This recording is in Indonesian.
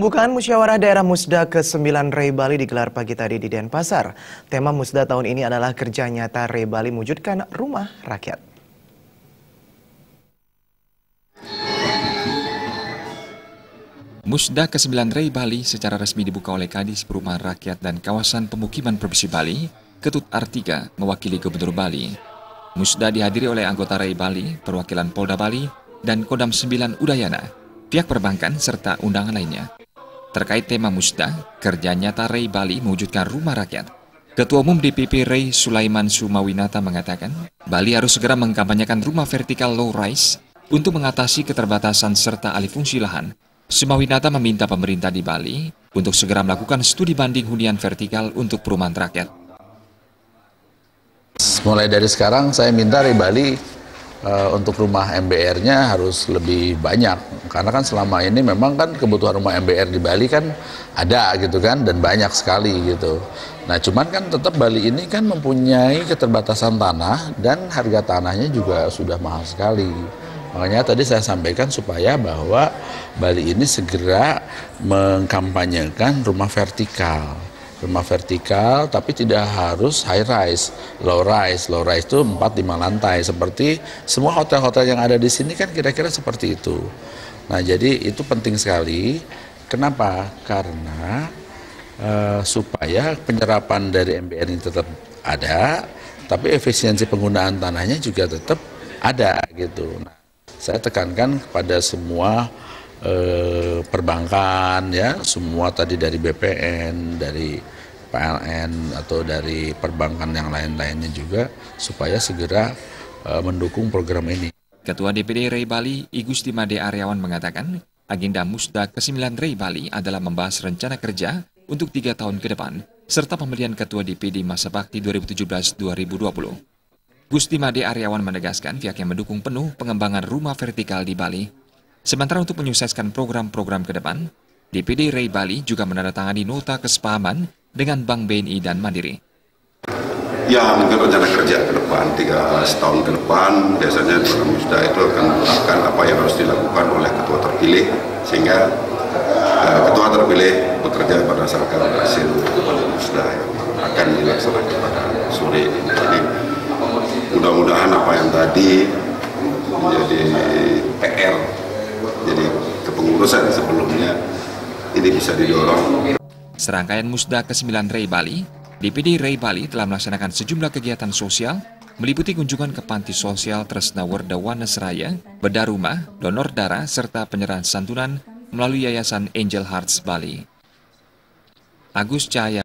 Pembukaan Musyawarah Daerah Musda ke-9 Rei Bali digelar pagi tadi di Denpasar. Tema Musda tahun ini adalah kerja nyata Rei Bali mewujudkan rumah rakyat. Musda ke-9 Rei Bali secara resmi dibuka oleh Kadis Perumahan Rakyat dan Kawasan Pemukiman Provinsi Bali, Ketut Artiga, mewakili Gubernur Bali. Musda dihadiri oleh anggota Rei Bali, perwakilan Polda Bali, dan Kodam 9 Udayana, pihak perbankan, serta undangan lainnya. Terkait tema Musda, kerja nyata Rei Bali mewujudkan rumah rakyat. Ketua Umum DPP Rei Sulaiman Sumawinata mengatakan, Bali harus segera mengkampanyekan rumah vertikal low-rise untuk mengatasi keterbatasan serta alih fungsi lahan. Sumawinata meminta pemerintah di Bali untuk segera melakukan studi banding hunian vertikal untuk perumahan rakyat. Mulai dari sekarang saya minta Rei Bali untuk rumah MBR-nya harus lebih banyak, karena kan selama ini memang kan kebutuhan rumah MBR di Bali kan ada gitu kan, dan banyak sekali gitu. Nah cuman kan tetap Bali ini kan mempunyai keterbatasan tanah dan harga tanahnya juga sudah mahal sekali. Makanya tadi saya sampaikan supaya bahwa Bali ini segera mengkampanyekan rumah vertikal. Rumah vertikal tapi tidak harus high rise, low rise. Low rise itu 4-5 lantai, seperti semua hotel-hotel yang ada di sini kan kira-kira seperti itu. Nah jadi itu penting sekali. Kenapa? Karena supaya penyerapan dari MBR ini tetap ada, tapi efisiensi penggunaan tanahnya juga tetap ada gitu. Nah, saya tekankan kepada semua perbankan, ya, semua tadi dari BPN, dari PLN atau dari perbankan yang lain-lainnya juga, supaya segera mendukung program ini. Ketua DPD Rei Bali, I Gustimade Aryawan mengatakan, agenda Musda ke-9 Rei Bali adalah membahas rencana kerja untuk 3 tahun ke depan, serta pemilihan Ketua DPD masa bakti 2017-2020. Gustimade Aryawan menegaskan pihaknya mendukung penuh pengembangan rumah vertikal di Bali. Sementara untuk menyukseskan program-program ke depan, DPD Rei Bali juga menandatangani nota kesepahaman dengan Bank BNI dan Mandiri. Ya, mungkin rencana kerja ke depan, 3 tahun ke depan, biasanya program Musda itu akan menetapkan apa yang harus dilakukan oleh ketua terpilih, sehingga ketua terpilih bekerja berdasarkan hasil Musda yang akan dilaksanakan pada sore ini. Jadi, mudah-mudahan apa yang tadi menjadi PR, jadi kepengurusan sebelumnya, ini bisa didorong. Serangkaian Musda ke-9 Rei Bali, DPD Rei Bali telah melaksanakan sejumlah kegiatan sosial, meliputi kunjungan ke panti sosial Tresna Werda Wanasraya, bedah rumah, donor darah, serta penyerahan santunan melalui Yayasan Angel Hearts Bali. Agus Cahaya